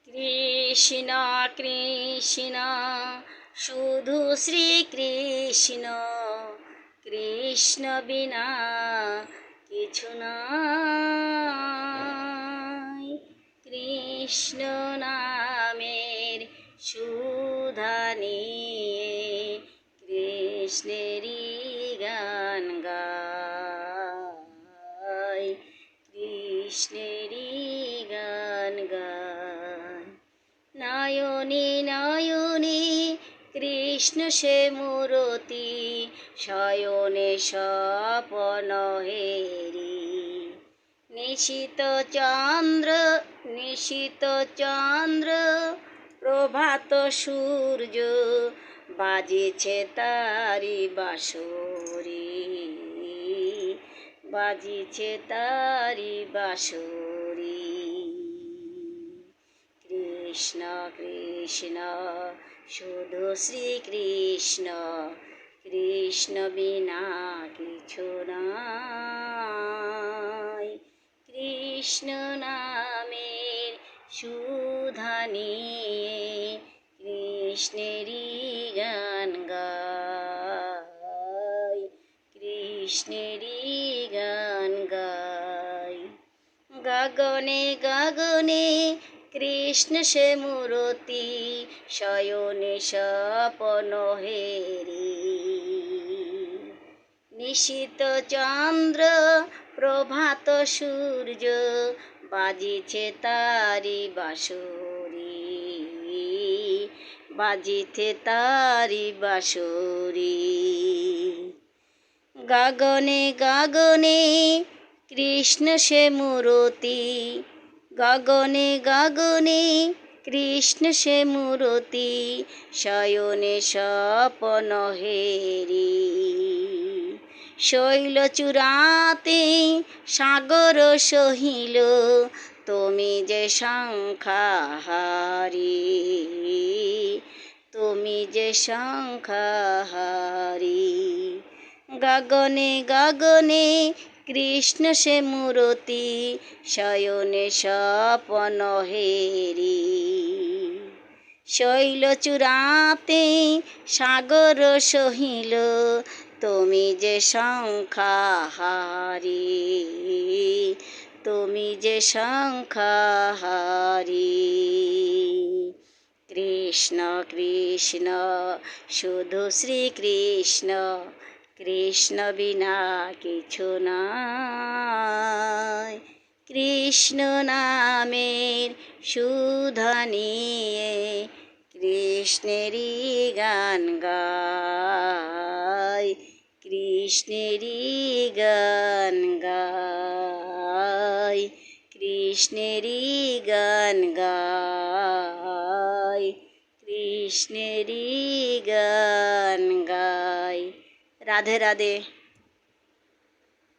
কৃষ্ণ কৃষ্ণ শুধু শ্রীকৃষ্ণ, কৃষ্ণ বিনা কিছু নাই। কৃষ্ণ নামের সুধা নিয়ে কৃষ্ণেরই গান গাই, কৃষ্ণেরই গান গাই। নয়নে নয়নে কৃষ্ণ সে মূরতি, শয়নে স্বপন হেরি। নিশীত চন্দ্র প্রভাত সূর্য, বাজিছে তারি বাঁশরি, বাজিছে তারি বাঁশরি। কৃষ্ণ কৃষ্ণ শুধু শ্রীকৃষ্ণ, কৃষ্ণ বিনা কিছু নাই। কৃষ্ণ নামের সুধা নিয়ে কৃষ্ণেরই গান গাই, কৃষ্ণেরই গান গাই। গগনে গগনে কৃষ্ণ সে মূরতি, শয়নে স্বপন হেরি। নিশীত চন্দ্র প্রভাত সূর্য, বাজিছে তারি বাঁশরি, বাজিছে তারি বাঁশরি। গগনে গগনে কৃষ্ণ সে মূরতি, গগনে গগনে কৃষ্ণ সে মূরতি, শয়নে স্বপন হেরি। শৈল চূড়াতে সাগর সহিল, তুমি যে সংখ্যাহারি, তুমি যে সংখ্যাহারি। গগনে গগনে কৃষ্ণ সে মূরতি, শয়নে স্বপন হেরি। শৈল চূড়াতে সাগর সহিল, তুমি যে সংখ্যাহারি, তুমি যে সংখ্যাহারি। কৃষ্ণ কৃষ্ণ শুধু শ্রীকৃষ্ণ, কৃষ্ণ বিনা কিছু নাই। কৃষ্ণ নামের সুধা নিয়ে কৃষ্ণেরই গান গাই, কৃষ্ণেরই গান গাই, কৃষ্ণেরই গান গাই, কৃষ্ণেরই গান গাই। রাধে রাধে।